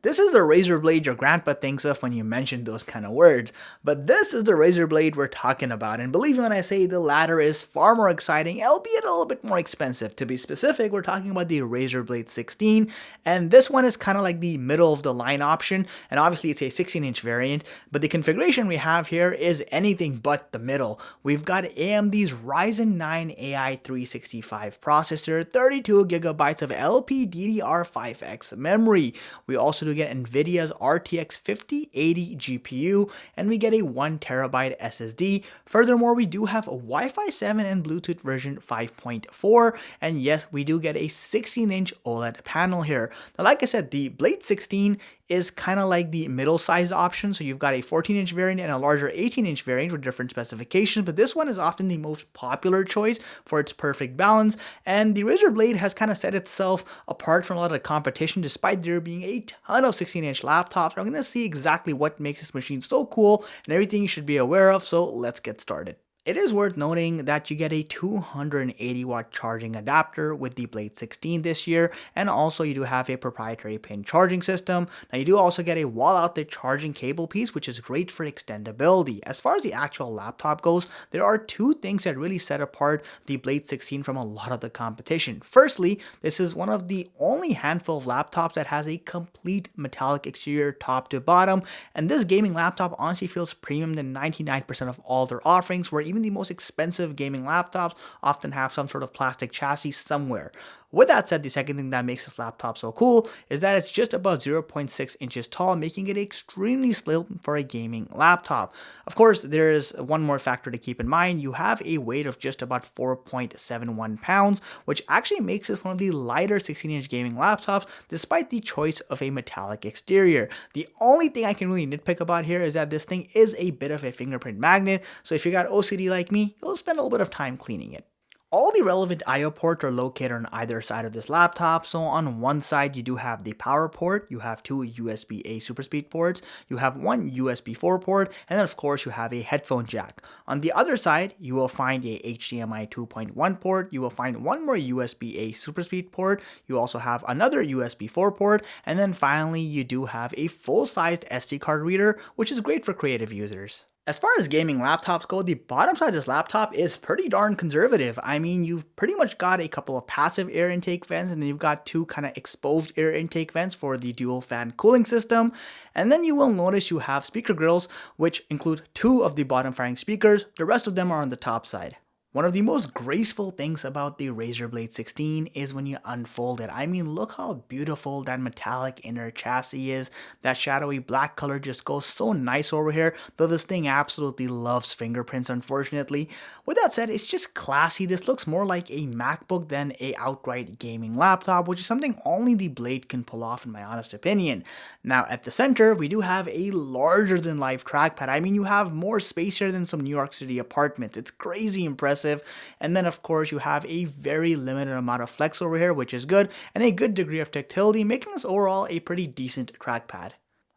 This is the Razer Blade your grandpa thinks of when you mention those kind of words, but this is the Razer Blade we're talking about, and believe me when I say the latter is far more exciting, albeit a little bit more expensive. To be specific, we're talking about the Razer Blade 16, and this one is kind of like the middle of the line option, and obviously it's a 16-inch variant, but the configuration we have here is anything but the middle. We've got AMD's Ryzen 9 AI 365 processor, 32 gigabytes of LPDDR5X memory. We also do get NVIDIA's RTX 5080 GPU, and we get a 1TB SSD. Furthermore, we do have a Wi-Fi 7 and Bluetooth version 5.4, and yes, we do get a 16-inch OLED panel here. Now, like I said, the Blade 16 is kind of like the middle size option, so you've got a 14-inch variant and a larger 18-inch variant with different specifications, but this one is often the most popular choice for its perfect balance, and the Razer Blade has kind of set itself apart from a lot of the competition despite there being a ton of 16-inch laptops. I'm going to see exactly what makes this machine so cool and everything you should be aware of, so let's get started. It is worth noting that you get a 280 watt charging adapter with the Blade 16 this year, and also you do have a proprietary pin charging system. Now you do also get a wall outlet charging cable piece, which is great for extendability. As far as the actual laptop goes, there are two things that really set apart the Blade 16 from a lot of the competition. Firstly, this is one of the only handful of laptops that has a complete metallic exterior top to bottom, and this gaming laptop honestly feels premium than 99% of all their offerings, where even the most expensive gaming laptops often have some sort of plastic chassis somewhere. With that said, the second thing that makes this laptop so cool is that it's just about 0.6 inches tall, making it extremely slim for a gaming laptop. Of course, there is one more factor to keep in mind. You have a weight of just about 4.71 pounds, which actually makes this one of the lighter 16-inch gaming laptops, despite the choice of a metallic exterior. The only thing I can really nitpick about here is that this thing is a bit of a fingerprint magnet, so if you got OCD like me, you'll spend a little bit of time cleaning it. All the relevant I/O ports are located on either side of this laptop. So on one side, you do have the power port, you have two USB-A super speed ports, you have one USB 4 port, and then of course you have a headphone jack. On the other side, you will find a HDMI 2.1 port, you will find one more USB-A super speed port, you also have another USB 4 port, and then finally you do have a full-sized SD card reader, which is great for creative users. As far as gaming laptops go, the bottom side of this laptop is pretty darn conservative. I mean, you've pretty much got a couple of passive air intake vents, and then you've got two kind of exposed air intake vents for the dual fan cooling system. And then you will notice you have speaker grills, which include two of the bottom firing speakers. The rest of them are on the top side. One of the most graceful things about the Razer Blade 16 is when you unfold it. I mean, look how beautiful that metallic inner chassis is. That shadowy black color just goes so nice over here, though this thing absolutely loves fingerprints, unfortunately. With that said, it's just classy. This looks more like a MacBook than a outright gaming laptop, which is something only the Blade can pull off in my honest opinion. Now, at the center, we do have a larger than life trackpad. I mean, you have more space here than some New York City apartments. It's crazy impressive. And then of course you have a very limited amount of flex over here, which is good, and a good degree of tactility, making this overall a pretty decent trackpad.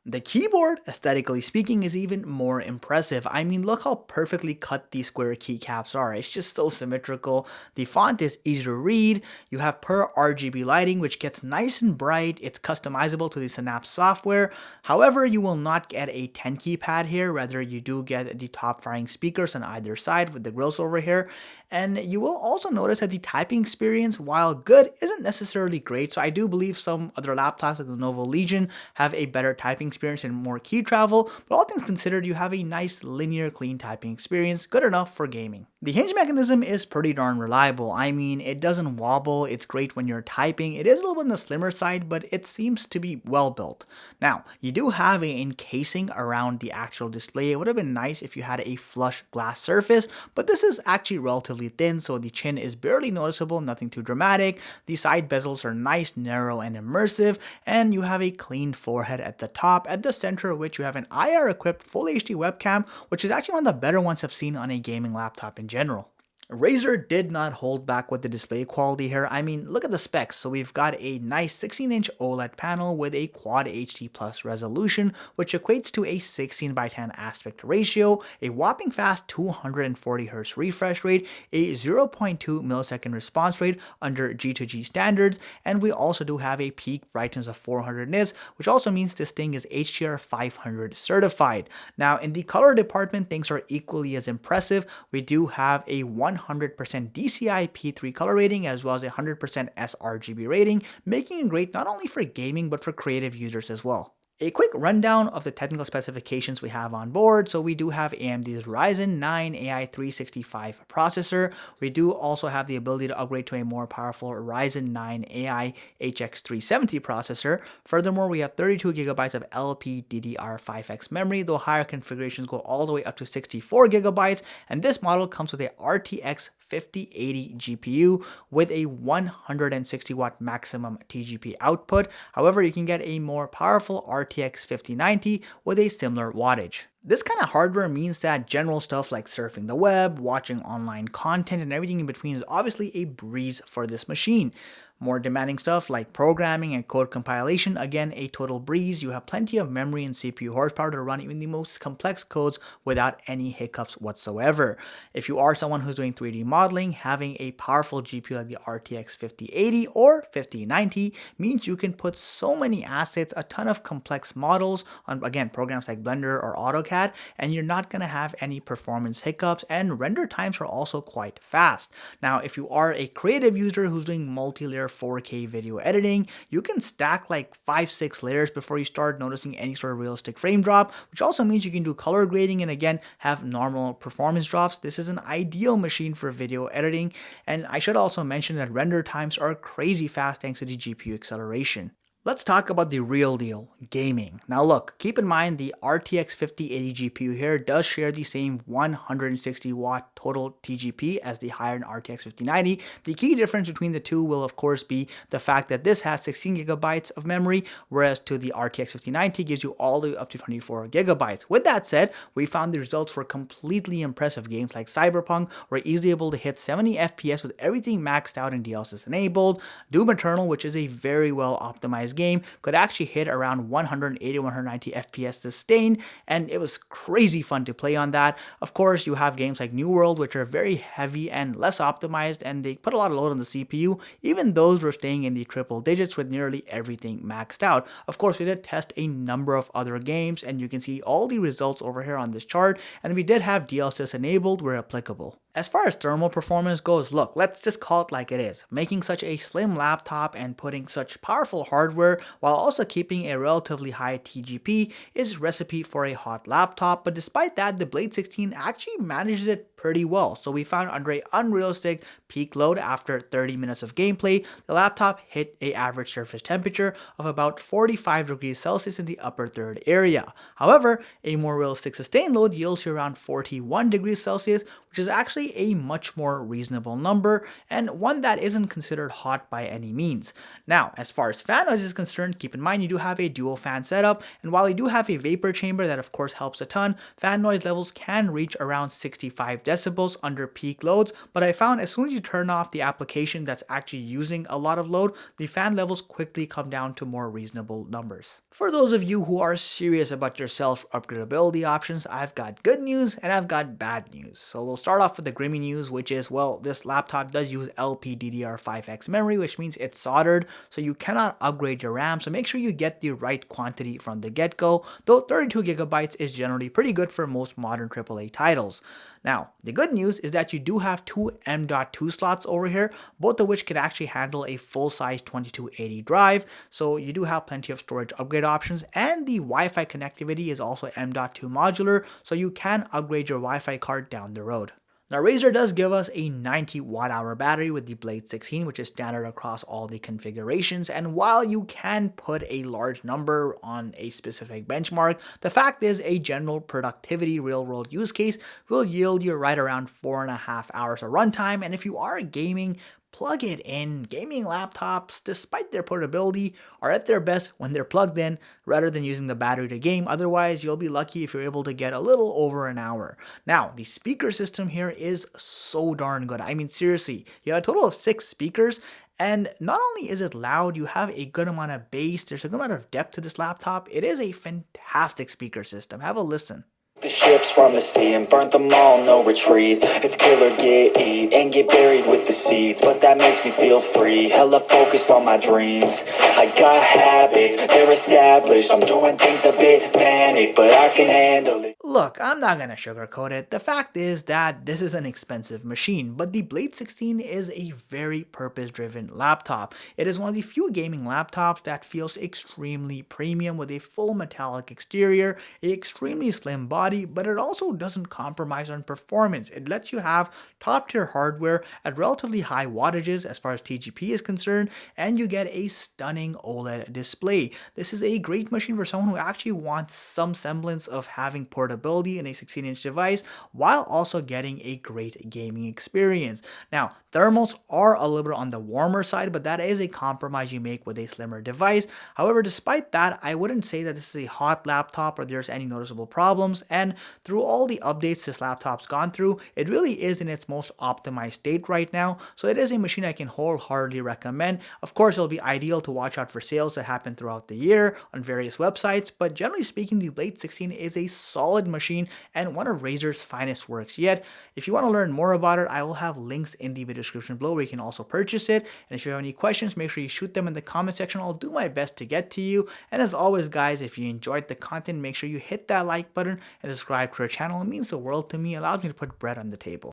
The keyboard, aesthetically speaking, is even more impressive. I mean, look how perfectly cut these square keycaps are. It's just so symmetrical. The font is easy to read. You have per RGB lighting, which gets nice and bright. It's customizable to the Synapse software. However, you will not get a 10 keypad here. Rather, you do get the top firing speakers on either side with the grills over here. And you will also notice that the typing experience, while good, isn't necessarily great. So I do believe some other laptops like the Lenovo Legion have a better typing experience and more key travel, but all things considered, you have a nice linear clean typing experience, good enough for gaming. The hinge mechanism is pretty darn reliable. I mean, it doesn't wobble, it's great when you're typing. It is a little bit on the slimmer side, but it seems to be well built. Now, you do have an encasing around the actual display. It would have been nice if you had a flush glass surface, but this is actually relatively thin, so the chin is barely noticeable, nothing too dramatic. The side bezels are nice, narrow, and immersive, and you have a clean forehead at the top, at the center of which you have an IR-equipped Full HD webcam, which is actually one of the better ones I've seen on a gaming laptop in general. Razer did not hold back with the display quality here. I mean, look at the specs. So we've got a nice 16-inch OLED panel with a Quad HD Plus resolution, which equates to a 16:10 aspect ratio, a whopping fast 240Hz refresh rate, a 0.2 millisecond response rate under G2G standards, and we also do have a peak brightness of 400 nits, which also means this thing is HDR 500 certified. Now, in the color department, things are equally as impressive. We do have a 100% DCI P3 color rating as well as a 100% sRGB rating, making it great not only for gaming but for creative users as well. A quick rundown of the technical specifications we have on board. So we do have AMD's Ryzen 9 AI 365 processor. We do also have the ability to upgrade to a more powerful Ryzen 9 AI HX 370 processor. Furthermore, we have 32 gigabytes of LPDDR5X memory, though higher configurations go all the way up to 64 gigabytes. And this model comes with a RTX 5080 GPU with a 160 watt maximum TGP output. However, you can get a more powerful RTX 5090 with a similar wattage. This kind of hardware means that general stuff like surfing the web, watching online content, and everything in between is obviously a breeze for this machine. More demanding stuff like programming and code compilation, again, a total breeze. You have plenty of memory and CPU horsepower to run even the most complex codes without any hiccups whatsoever. If you are someone who's doing 3D modeling, having a powerful GPU like the RTX 5080 or 5090 means you can put so many assets, a ton of complex models on, again, programs like Blender or AutoCAD, and you're not going to have any performance hiccups, and render times are also quite fast. Now, if you are a creative user who's doing multi-layer 4K video editing, you can stack like 5-6 layers before you start noticing any sort of realistic frame drop, which also means you can do color grading and again have normal performance drops. This is an ideal machine for video editing, and I should also mention that render times are crazy fast thanks to the GPU acceleration. Let's talk about the real deal, gaming. Now look, keep in mind the RTX 5080 GPU here does share the same 160 watt total TGP as the higher-end RTX 5090. The key difference between the two will of course be the fact that this has 16 gigabytes of memory, whereas to the RTX 5090 gives you all the way up to 24 gigabytes. With that said, we found the results were completely impressive. Games like Cyberpunk were easily able to hit 70 FPS with everything maxed out and DLSS enabled. Doom Eternal, which is a very well optimized game, could actually hit around 180-190 FPS sustained, and it was crazy fun to play on that. Of course, you have games like New World, which are very heavy and less optimized, and they put a lot of load on the CPU. Even those were staying in the triple digits with nearly everything maxed out. Of course, we did test a number of other games, and you can see all the results over here on this chart, and we did have DLSS enabled where applicable. As far as thermal performance goes, look, let's just call it like it is. Making such a slim laptop and putting such powerful hardware while also keeping a relatively high TGP is recipe for a hot laptop, but despite that, the Blade 16 actually manages it pretty well. So we found under a unrealistic peak load after 30 minutes of gameplay, the laptop hit a average surface temperature of about 45 degrees Celsius in the upper third area. However, a more realistic sustained load yields you around 41 degrees Celsius, which is actually a much more reasonable number and one that isn't considered hot by any means. Now, as far as fan noise is concerned, keep in mind you do have a dual fan setup, and while you do have a vapor chamber that of course helps a ton, fan noise levels can reach around 65 decibels under peak loads, but I found as soon as you turn off the application that's actually using a lot of load, the fan levels quickly come down to more reasonable numbers. For those of you who are serious about your self-upgradability options, I've got good news and I've got bad news. So we'll start off with the grimy news, which is, well, this laptop does use LPDDR5X memory, which means it's soldered, so you cannot upgrade your RAM, so make sure you get the right quantity from the get-go, though 32 gigabytes is generally pretty good for most modern AAA titles. Now, the good news is that you do have two M.2 slots over here, both of which can actually handle a full-size 2280 drive, so you do have plenty of storage upgrade options, and the Wi-Fi connectivity is also M.2 modular, so you can upgrade your Wi-Fi card down the road. Now, Razer does give us a 90 watt-hour battery with the Blade 16, which is standard across all the configurations, and while you can put a large number on a specific benchmark, the fact is a general productivity real-world use case will yield you right around 4.5 hours of runtime, and if you are gaming, plug it in. Gaming laptops, despite their portability, are at their best when they're plugged in rather than using the battery to game. Otherwise, you'll be lucky if you're able to get a little over an hour. Now, the speaker system here is so darn good. I mean, seriously, you have a total of 6 speakers, and not only is it loud, you have a good amount of bass, there's a good amount of depth to this laptop. It is a fantastic speaker system. Have a listen. The ships from the sea and burnt them all, no retreat. It's kill or get eat and get buried with the seeds, but that makes me feel free, hella focused on my dreams. I got habits, they're established, I'm doing things a bit manic, but I can handle it. Look, I'm not gonna sugarcoat it. The fact is that this is an expensive machine, but the Blade 16 is a very purpose-driven laptop. It is one of the few gaming laptops that feels extremely premium with a full metallic exterior, a extremely slim body, but it also doesn't compromise on performance. It lets you have top-tier hardware at relatively high wattages as far as TGP is concerned, and you get a stunning OLED display. This is a great machine for someone who actually wants some semblance of having portability in a 16-inch device while also getting a great gaming experience. Now, thermals are a little bit on the warmer side, but that is a compromise you make with a slimmer device. However, despite that, I wouldn't say that this is a hot laptop or there's any noticeable problems, and through all the updates this laptop's gone through, it really is in its most optimized state right now, so it is a machine I can wholeheartedly recommend. Of course, it'll be ideal to watch out for sales that happen throughout the year on various websites, but generally speaking, the Blade 16 is a solid machine and one of Razer's finest works yet. If you want to learn more about it, I will have links in the video description below where you can also purchase it. And if you have any questions, make sure you shoot them in the comment section. I'll do my best to get to you. And as always, guys, if you enjoyed the content, make sure you hit that like button and subscribe to our channel. It means the world to me, allows me to put bread on the table.